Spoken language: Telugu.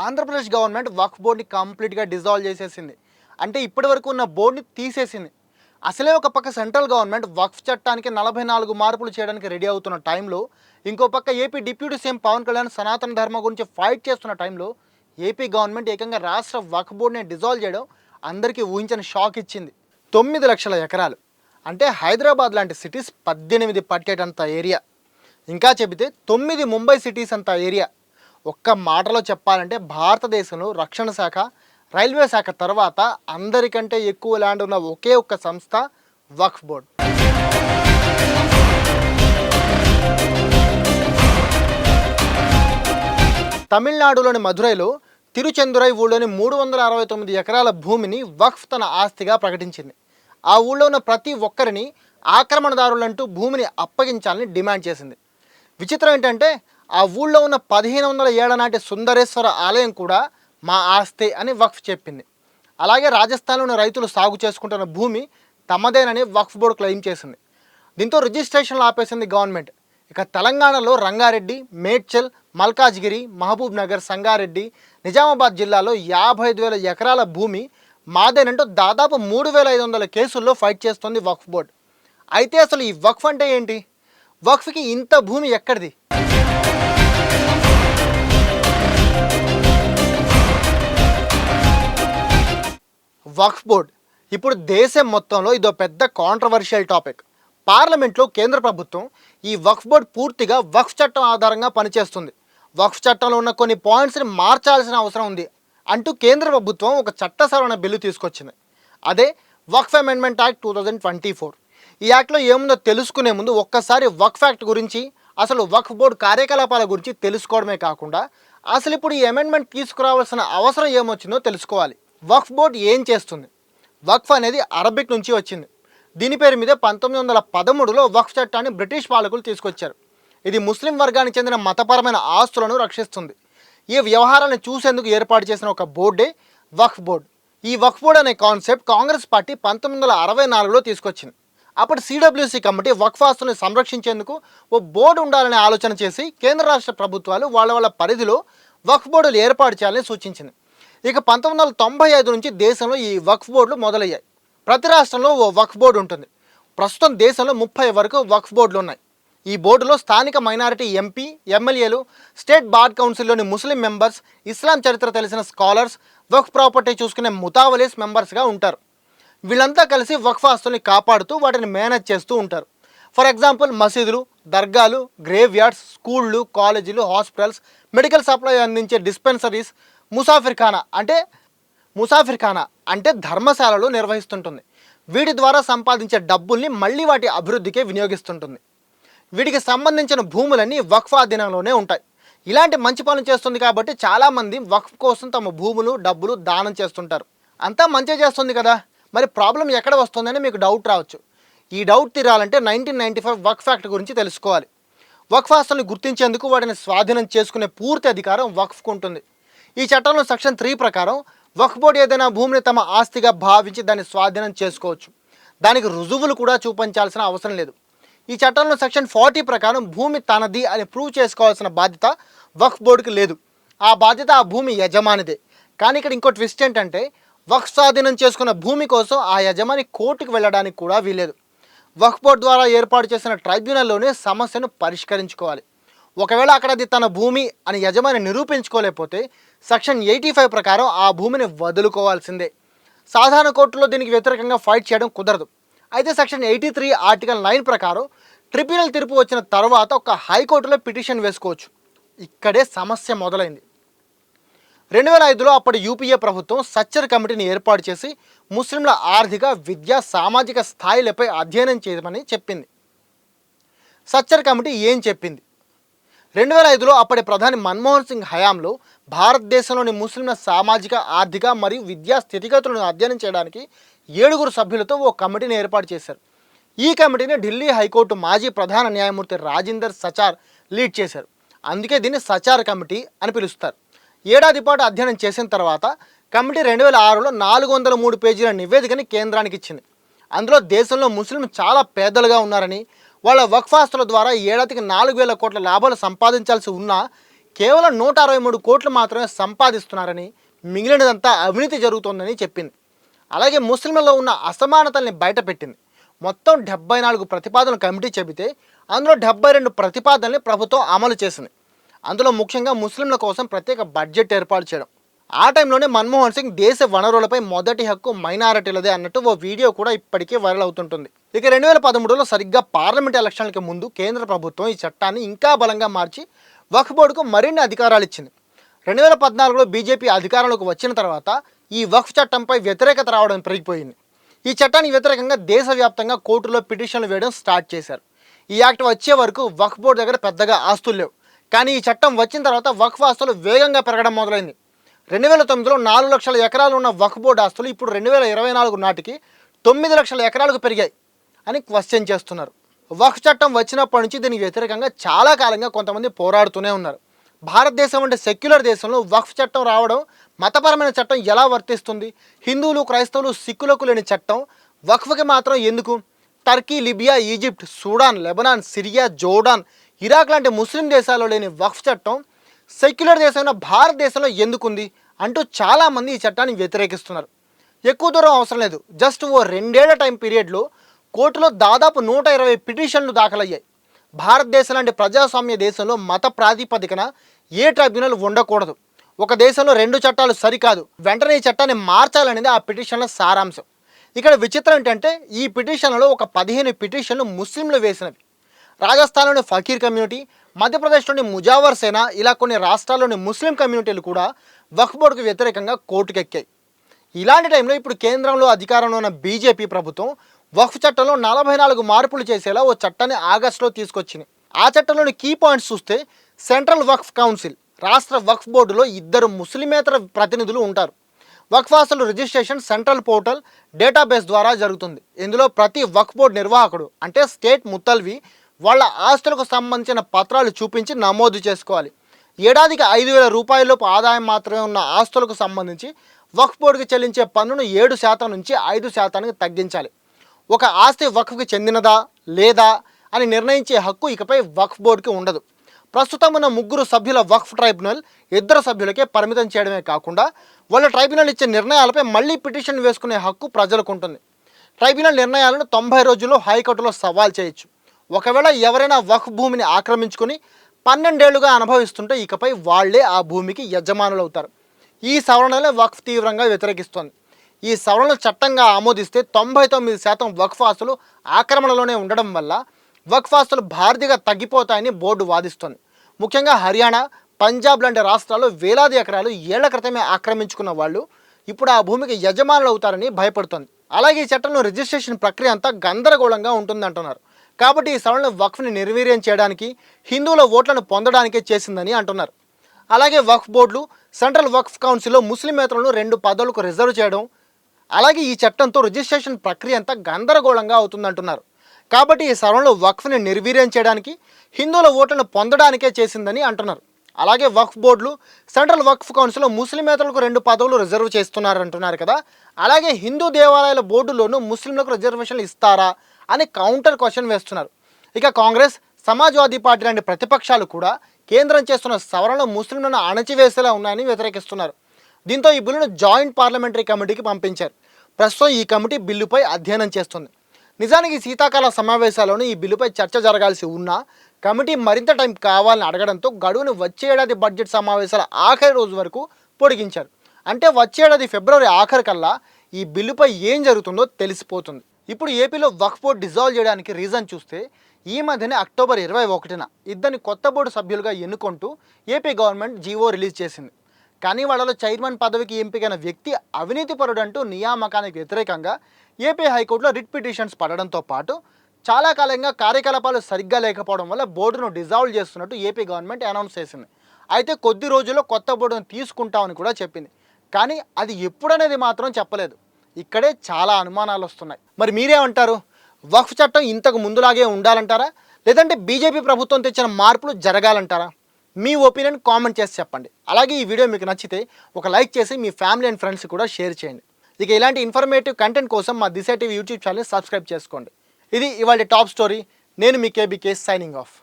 ఆంధ్రప్రదేశ్ గవర్నమెంట్ వక్ఫ్ బోర్డ్ని కంప్లీట్గా డిజాల్వ్ చేసేసింది. అంటే ఇప్పటి వరకు ఉన్న బోర్డుని తీసేసింది. అసలే ఒక పక్క సెంట్రల్ గవర్నమెంట్ వక్ఫ్ చట్టానికి 44 మార్పులు చేయడానికి రెడీ అవుతున్న టైంలో, ఇంకో పక్క AP deputy CM Pawan Kalyan సనాతన ధర్మం గురించి ఫైట్ చేస్తున్న టైంలో ఏపీ గవర్నమెంట్ ఏకంగా రాష్ట్ర వక్ఫ్ బోర్డుని డిజాల్వ్ చేయడం అందరికీ ఊహించని షాక్ ఇచ్చింది. 9 లక్షల ఎకరాలు అంటే హైదరాబాద్ లాంటి సిటీస్ 18 పట్టేటంత ఏరియా, ఇంకా చెబితే 9 ముంబై సిటీస్ అంత ఏరియా. ఒక్క మాటలో చెప్పాలంటే భారతదేశంలో రక్షణ శాఖ, రైల్వే శాఖ తర్వాత అందరికంటే ఎక్కువ ల్యాండ్ ఉన్న ఒకే ఒక్క సంస్థ వక్ఫ్ బోర్డ్. తమిళనాడులోని మధురైలో తిరుచెందురై ఊళ్ళోని 369 ఎకరాల భూమిని వక్ఫ్ తన ఆస్తిగా ప్రకటించింది. ఆ ఊళ్ళో ఉన్న ప్రతి ఒక్కరిని ఆక్రమణదారులంటూ భూమిని అప్పగించాలని డిమాండ్ చేసింది. విచిత్రం ఏంటంటే ఆ ఊళ్ళో ఉన్న 1500 ఏళ్ల నాటి సుందరేశ్వర ఆలయం కూడా మా ఆస్తే అని వక్ఫ్ చెప్పింది. అలాగే రాజస్థాన్లోని రైతులు సాగు చేసుకుంటున్న భూమి తమదేనని వక్ఫ్ బోర్డు క్లెయిమ్ చేసింది. దీంతో రిజిస్ట్రేషన్లు ఆపేసింది గవర్నమెంట్. ఇక తెలంగాణలో రంగారెడ్డి, మేడ్చల్, మల్కాజ్గిరి, మహబూబ్ నగర్, సంగారెడ్డి, నిజామాబాద్ జిల్లాలో 55,000 ఎకరాల భూమి మాదేనంటూ దాదాపు 3,500 కేసుల్లో ఫైట్ చేస్తోంది వక్ఫ్ బోర్డు. అయితే అసలు ఈ వక్ఫ్ అంటే ఏంటి? వక్ఫ్కి ఇంత భూమి ఎక్కడిది? వక్ఫ్ బోర్డ్ ఇప్పుడు దేశం మొత్తంలో ఇదో పెద్ద కాంట్రవర్షియల్ టాపిక్. పార్లమెంట్లో కేంద్ర ప్రభుత్వం ఈ వక్ఫ్ బోర్డ్ పూర్తిగా వక్ఫ్ చట్టం ఆధారంగా పనిచేస్తుంది, వక్ఫ్ చట్టంలో ఉన్న కొన్ని పాయింట్స్ని మార్చాల్సిన అవసరం ఉంది అంటూ కేంద్ర ప్రభుత్వం ఒక చట్ట సవరణ బిల్లు తీసుకొచ్చింది. అదే వక్ఫ్ అమెండ్మెంట్ యాక్ట్ 2024. ఈ యాక్ట్లో ఏముందో తెలుసుకునే ముందు ఒక్కసారి వక్ఫ్ యాక్ట్ గురించి, అసలు వక్ఫ్ బోర్డు కార్యకలాపాల గురించి తెలుసుకోవడమే కాకుండా అసలు ఇప్పుడు ఈ అమెండ్మెంట్ తీసుకురావాల్సిన అవసరం ఏమొచ్చిందో తెలుసుకోవాలి. వక్ఫ్ బోర్డు ఏం చేస్తుంది? వక్ఫ్ అనేది అరబిక్ నుంచి వచ్చింది. దీని పేరు మీద 1913లో వక్ఫ్ చట్టాన్ని బ్రిటిష్ పాలకులు తీసుకొచ్చారు. ఇది ముస్లిం వర్గానికి చెందిన మతపరమైన ఆస్తులను రక్షిస్తుంది. ఈ వ్యవహారాన్ని చూసేందుకు ఏర్పాటు చేసిన ఒక బోర్డే వక్ఫ్ బోర్డు. ఈ వక్ఫ్ బోర్డు అనే కాన్సెప్ట్ కాంగ్రెస్ పార్టీ 1964లో తీసుకొచ్చింది. అప్పుడు సిడబ్ల్యూసి కమిటీ వక్ఫ్ ఆస్తులను సంరక్షించేందుకు ఓ బోర్డు ఉండాలనే ఆలోచన చేసి కేంద్ర రాష్ట్ర ప్రభుత్వాలు వాళ్ళ పరిధిలో వక్ఫ్ బోర్డులు ఏర్పాటు చేయాలని సూచించింది. ఇక 1995 నుంచి దేశంలో ఈ వక్ఫ్ బోర్డులు మొదలయ్యాయి. ప్రతి రాష్ట్రంలో ఓ వక్ఫ్ బోర్డు ఉంటుంది. ప్రస్తుతం దేశంలో 30 వరకు వక్ఫ్ బోర్డులు ఉన్నాయి. ఈ బోర్డులో స్థానిక మైనారిటీ ఎంపీ, ఎమ్మెల్యేలు, స్టేట్ బార్ కౌన్సిల్లోని ముస్లిం మెంబర్స్, ఇస్లాం చరిత్ర తెలిసిన స్కాలర్స్, వక్ఫ్ ప్రాపర్టీ చూసుకునే ముతావలీస్ మెంబర్స్గా ఉంటారు. వీళ్ళంతా కలిసి వక్ఫ్ ఆస్తుల్ని కాపాడుతూ వాటిని మేనేజ్ చేస్తూ ఉంటారు. ఫర్ ఎగ్జాంపుల్ మసీదులు, దర్గాలు, గ్రేవ్ యార్డ్స్, స్కూళ్ళు, కాలేజీలు, హాస్పిటల్స్, మెడికల్ సప్లై అందించే డిస్పెన్సరీస్, ముసాఫిర్ ఖానా అంటే ధర్మశాలలు నిర్వహిస్తుంటుంది. వీటి ద్వారా సంపాదించే డబ్బుల్ని మళ్ళీ వాటి అభివృద్ధికే వినియోగిస్తుంటుంది. వీటికి సంబంధించిన భూములన్నీ వక్ఫ్ అధీనంలోనే ఉంటాయి. ఇలాంటి మంచి పనులు చేస్తుంది కాబట్టి చాలామంది వక్ఫ్ కోసం తమ భూములు, డబ్బులు దానం చేస్తుంటారు. అంతా మంచి చేస్తుంది కదా, మరి ప్రాబ్లం ఎక్కడ వస్తుందని మీకు డౌట్ రావచ్చు. ఈ డౌట్ తీరాలంటే 1995 వక్ఫ్ యాక్ట్ గురించి తెలుసుకోవాలి. వక్ఫ్ ఆస్తులను గుర్తించేందుకు వాటిని స్వాధీనం చేసుకునే పూర్తి అధికారం వక్ఫ్కు ఉంటుంది. ఈ చట్టంలో సెక్షన్ 3 ప్రకారం వక్ఫ్ బోర్డు ఏదైనా భూమిని తమ ఆస్తిగా భావించి దాన్ని స్వాధీనం చేసుకోవచ్చు. దానికి రుజువులు కూడా చూపించాల్సిన అవసరం లేదు. ఈ చట్టంలో సెక్షన్ 40 ప్రకారం భూమి తనది అని ప్రూవ్ చేసుకోవాల్సిన బాధ్యత వక్ఫ్ బోర్డుకి లేదు. ఆ బాధ్యత ఆ భూమి యజమానిదే. కానీ ఇక్కడ ఇంకో ట్విస్ట్ ఏంటంటే వక్ఫ్ స్వాధీనం చేసుకున్న భూమి కోసం ఆ యజమాని కోర్టుకు వెళ్ళడానికి కూడా వీలేదు. వక్ఫ్ బోర్డు ద్వారా ఏర్పాటు చేసిన ట్రైబ్యునల్లోనే సమస్యను పరిష్కరించుకోవాలి. ఒకవేళ అక్కడ అది తన భూమి అని యజమాని నిరూపించుకోలేకపోతే సెక్షన్ 85 ప్రకారం ఆ భూమిని వదులుకోవాల్సిందే. సాధారణ కోర్టులో దీనికి వ్యతిరేకంగా ఫైట్ చేయడం కుదరదు. అయితే సెక్షన్ 83 ఆర్టికల్ 9 ప్రకారం ట్రిబ్యునల్ తీర్పు వచ్చిన తర్వాత ఒక హైకోర్టులో పిటిషన్ వేసుకోవచ్చు. ఇక్కడే సమస్య మొదలైంది. 2005లో అప్పటి యూపీఏ ప్రభుత్వం సచ్చర్ కమిటీని ఏర్పాటు చేసి ముస్లింల ఆర్థిక, విద్య, సామాజిక స్థాయిలపై అధ్యయనం చేయమని చెప్పింది. సచ్చర్ కమిటీ ఏం చెప్పింది? 2005లో అప్పటి ప్రధాని మన్మోహన్ సింగ్ హయాంలో భారతదేశంలోని ముస్లింల సామాజిక, ఆర్థిక మరియు విద్యా స్థితిగతులను అధ్యయనం చేయడానికి 7 సభ్యులతో ఓ కమిటీని ఏర్పాటు చేశారు. ఈ కమిటీని ఢిల్లీ హైకోర్టు మాజీ ప్రధాన న్యాయమూర్తి రాజిందర్ సచార్ లీడ్ చేశారు. అందుకే దీన్ని సచార్ కమిటీ అని పిలుస్తారు. ఏడాది పాటు అధ్యయనం చేసిన తర్వాత కమిటీ 2006లో 403 పేజీల నివేదికని కేంద్రానికి ఇచ్చింది. అందులో దేశంలో ముస్లింలు చాలా పేదలుగా ఉన్నారని, వాళ్ళ వక్ఫ్ ఆస్తుల ద్వారా ఏడాదికి 4,000 కోట్ల లాభాలు సంపాదించాల్సి ఉన్నా కేవలం 163 కోట్లు మాత్రమే సంపాదిస్తున్నారని, మిగిలినదంతా అవినీతి జరుగుతోందని చెప్పింది. అలాగే ముస్లింలలో ఉన్న అసమానతల్ని బయటపెట్టింది. మొత్తం 74 ప్రతిపాదనలు కమిటీ చెబితే అందులో 72 ప్రతిపాదనల్ని ప్రభుత్వం అమలు చేసింది. అందులో ముఖ్యంగా ముస్లింల కోసం ప్రత్యేక బడ్జెట్ ఏర్పాటు చేయడం. ఆ టైంలోనే మన్మోహన్ సింగ్ దేశ వనరులపై మొదటి హక్కు మైనారిటీలదే అన్నట్టు ఓ వీడియో కూడా ఇప్పటికే వైరల్ అవుతుంటుంది. ఇక 2013లో సరిగ్గా పార్లమెంట్ ఎలక్షన్లకి ముందు కేంద్ర ప్రభుత్వం ఈ చట్టాన్ని ఇంకా బలంగా మార్చి వక్ఫ్ బోర్డుకు మరిన్ని అధికారాలు ఇచ్చింది. 2014లో బీజేపీ అధికారంలోకి వచ్చిన తర్వాత ఈ వక్ఫ్ చట్టంపై వ్యతిరేకత రావడం పెరిగిపోయింది. ఈ చట్టానికి వ్యతిరేకంగా దేశవ్యాప్తంగా కోర్టులో పిటిషన్లు వేయడం స్టార్ట్ చేశారు. ఈ యాక్ట్ వచ్చే వరకు వక్ఫ్ బోర్డు దగ్గర పెద్దగా ఆస్తులు లేవు. కానీ ఈ చట్టం వచ్చిన తర్వాత వక్ఫ్ ఆస్తులు వేగంగా పెరగడం మొదలైంది. 2009లో 4 లక్షల ఎకరాలు ఉన్న వక్ఫ్ బోర్డు ఆస్తులు ఇప్పుడు 2024 నాటికి 9 లక్షల ఎకరాలకు పెరిగాయి అని క్వశ్చన్ చేస్తున్నారు. వక్ఫ్ చట్టం వచ్చినప్పటి నుంచి దీనికి వ్యతిరేకంగా చాలా కాలంగా కొంతమంది పోరాడుతూనే ఉన్నారు. భారతదేశం వంటి సెక్యులర్ దేశంలో వక్ఫ్ చట్టం రావడం, మతపరమైన చట్టం ఎలా వర్తిస్తుంది? హిందువులు, క్రైస్తవులు, సిక్కులకు లేని చట్టం వక్ఫ్కి మాత్రం ఎందుకు? Turkey, Libya, Egypt, Sudan, Lebanon, Syria, Jordan, Iraq లాంటి ముస్లిం దేశాల్లో లేని వక్ఫ్ చట్టం సెక్యులర్ దేశమైన భారతదేశంలో ఎందుకుంది అంటూ చాలామంది ఈ చట్టాన్ని వ్యతిరేకిస్తున్నారు. ఎక్కువ దూరం అవసరం లేదు, జస్ట్ ఓ 2 ఏళ్ల టైం పీరియడ్లో కోర్టులో దాదాపు 120 పిటిషన్లు దాఖలయ్యాయి. భారతదేశం లాంటి ప్రజాస్వామ్య దేశంలో మత ప్రాతిపదికన ఏ ట్రైబ్యునల్ ఉండకూడదు. ఒక దేశంలో 2 చట్టాలు సరికాదు, వెంటనే ఈ చట్టాన్ని మార్చాలనేది ఆ పిటిషన్ల సారాంశం. ఇక్కడ విచిత్రం ఏంటంటే ఈ పిటిషన్లలో ఒక 15 పిటిషన్లు ముస్లింలు వేసినవి. రాజస్థాన్లోని ఫకీర్ కమ్యూనిటీ, మధ్యప్రదేశ్లోని ముజావర్ సేన, ఇలా కొన్ని రాష్ట్రాల్లోని ముస్లిం కమ్యూనిటీలు కూడా వక్ఫ్ బోర్డుకు వ్యతిరేకంగా కోర్టుకెక్కాయి. ఇలాంటి టైంలో ఇప్పుడు కేంద్రంలో అధికారంలో ఉన్న బీజేపీ ప్రభుత్వం వక్ఫ్ చట్టంలో 44 మార్పులు చేసేలా ఓ చట్టాన్ని ఆగస్టులో తీసుకొచ్చింది. ఆ చట్టంలోని కీ పాయింట్స్ చూస్తే సెంట్రల్ వక్ఫ్ కౌన్సిల్, రాష్ట్ర వక్ఫ్ బోర్డులో 2 ముస్లిమేతర ప్రతినిధులు ఉంటారు. వక్ఫ్ ఆస్తుల రిజిస్ట్రేషన్ సెంట్రల్ పోర్టల్ డేటాబేస్ ద్వారా జరుగుతుంది. ఇందులో ప్రతి వక్ఫ్ బోర్డు నిర్వాహకుడు అంటే స్టేట్ ముత్తల్వి వాళ్ళ ఆస్తులకు సంబంధించిన పత్రాలు చూపించి నమోదు చేసుకోవాలి. ఏడాదికి 5,000 రూపాయలలోపు ఆదాయం మాత్రమే ఉన్న ఆస్తులకు సంబంధించి వక్ఫ్ బోర్డుకి చెల్లించే పన్నును 7% నుంచి 5%కి తగ్గించాలి. ఒక ఆస్తి వక్ఫ్కి చెందినదా లేదా అని నిర్ణయించే హక్కు ఇకపై వక్ఫ్ బోర్డుకి ఉండదు. ప్రస్తుతం ఉన్న 3 సభ్యుల వక్ఫ్ ట్రైబ్యునల్ 2 సభ్యులకే పరిమితం చేయడమే కాకుండా వాళ్ళ ట్రైబ్యునల్ ఇచ్చే నిర్ణయాలపై మళ్ళీ పిటిషన్ వేసుకునే హక్కు ప్రజలకు ఉంటుంది. ట్రైబ్యునల్ నిర్ణయాలను 90 రోజుల్లో హైకోర్టులో సవాల్ చేయొచ్చు. ఒకవేళ ఎవరైనా వక్ఫ్ భూమిని ఆక్రమించుకొని 12 ఏళ్లుగా అనుభవిస్తుంటే ఇకపై వాళ్లే ఆ భూమికి యజమానులు అవుతారు. ఈ సవరణలే వక్ఫ్ తీవ్రంగా వ్యతిరేకిస్తోంది. ఈ సవరణలు చట్టంగా ఆమోదిస్తే 99% వక్ఫ్ ఆస్తులు ఆక్రమణలోనే ఉండడం వల్ల వక్ఫ్ ఆస్తులు భారీగా తగ్గిపోతాయని బోర్డు వాదిస్తోంది. ముఖ్యంగా హర్యానా, పంజాబ్ లాంటి రాష్ట్రాల్లో వేలాది ఎకరాలు ఏళ్ల క్రితమే ఆక్రమించుకున్న వాళ్ళు ఇప్పుడు ఆ భూమికి యజమానులు అవుతారని భయపడుతోంది. అలాగే ఈ చట్టంలో రిజిస్ట్రేషన్ ప్రక్రియ అంతా గందరగోళంగా ఉంటుందంటున్నారు. కాబట్టి ఈ సవరణ వక్ఫ్ని నిర్వీర్యం చేయడానికి, హిందువుల ఓట్లను పొందడానికే చేసిందని అంటున్నారు. అలాగే వక్ఫ్ బోర్డులు, సెంట్రల్ వక్ఫ్ కౌన్సిల్లో ముస్లిమేతరులను 2 పదవులకు రిజర్వ్ చేయడం, అలాగే ఈ చట్టంతో రిజిస్ట్రేషన్ ప్రక్రియ అంతా గందరగోళంగా అవుతుందంటున్నారు. కాబట్టి ఈ సవరణలో వక్ఫ్ని నిర్వీర్యం చేయడానికి, హిందువుల ఓట్లను పొందడానికే చేసిందని అంటున్నారు. అలాగే వక్ఫ్ బోర్డులు, సెంట్రల్ వక్ఫ్ కౌన్సిల్లో ముస్లిమేతరులకు 2 పదవులు రిజర్వ్ చేస్తున్నారంటున్నారు కదా. అలాగే హిందూ దేవాలయాల బోర్డులోనూ ముస్లింలకు రిజర్వేషన్లు ఇస్తారా అని కౌంటర్ క్వశ్చన్ వేస్తున్నారు. ఇక కాంగ్రెస్, సమాజ్వాదీ పార్టీ లాంటి ప్రతిపక్షాలు కూడా కేంద్రం చేస్తున్న సవరణలు ముస్లింలను అణచివేసేలా ఉన్నాయని వ్యతిరేకిస్తున్నారు. దీంతో ఈ బిల్లును జాయింట్ పార్లమెంటరీ కమిటీకి పంపించారు. ప్రస్తుతం ఈ కమిటీ బిల్లుపై అధ్యయనం చేస్తుంది. నిజానికి శీతాకాల సమావేశాల్లోనూ ఈ బిల్లుపై చర్చ జరగాల్సి ఉన్నా కమిటీ మరింత టైం కావాలని అడగడంతో గడువును వచ్చే ఏడాది బడ్జెట్ సమావేశాల ఆఖరి రోజు వరకు పొడిగించారు. అంటే వచ్చే ఏడాది ఫిబ్రవరి ఆఖరి కల్లా ఈ బిల్లుపై ఏం జరుగుతుందో తెలిసిపోతుంది. ఇప్పుడు ఏపీలో వక్ఫ్ బోర్డు డిజాల్వ్ చేయడానికి రీజన్ చూస్తే ఈ మధ్యనే అక్టోబర్ 21న 2 కొత్త బోర్డు సభ్యులుగా ఎన్నుకుంటూ ఏపీ గవర్నమెంట్ జీవో రిలీజ్ చేసింది. కానీ వాళ్ళలో చైర్మన్ పదవికి ఎంపికైన వ్యక్తి అవినీతిపరుడంటూ నియామకానికి వ్యతిరేకంగా ఏపీ హైకోర్టులో రిట్ పిటిషన్స్ పడడంతో పాటు చాలా కాలంగా కార్యకలాపాలు సరిగ్గా లేకపోవడం వల్ల బోర్డును డిజాల్వ్ చేస్తున్నట్టు ఏపీ గవర్నమెంట్ అనౌన్స్ చేసింది. అయితే కొద్ది రోజుల్లో కొత్త బోర్డును తీసుకుంటామని కూడా చెప్పింది. కానీ అది ఎప్పుడనేది మాత్రం చెప్పలేదు. ఇక్కడే చాలా అనుమానాలు వస్తున్నాయి. మరి మీరేమంటారు? వక్ఫ్ చట్టం ఇంతకు ముందులాగే ఉండాలంటారా, లేదంటే బీజేపీ ప్రభుత్వం తెచ్చిన మార్పులు జరగాలంటారా? మీ ఒపీనియన్ కామెంట్ చేసి చెప్పండి. అలాగే ఈ వీడియో మీకు నచ్చితే ఒక లైక్ చేసి మీ ఫ్యామిలీ అండ్ ఫ్రెండ్స్ కూడా షేర్ చేయండి. ఇక ఇలాంటి ఇన్ఫర్మేటివ్ కంటెంట్ కోసం మా దిశ టీవీ యూట్యూబ్ ఛానల్ సబ్స్క్రైబ్ చేసుకోండి. ఇది ఇవాళ టాప్ స్టోరీ. నేను మీ కేబీకే సైనింగ్ ఆఫ్.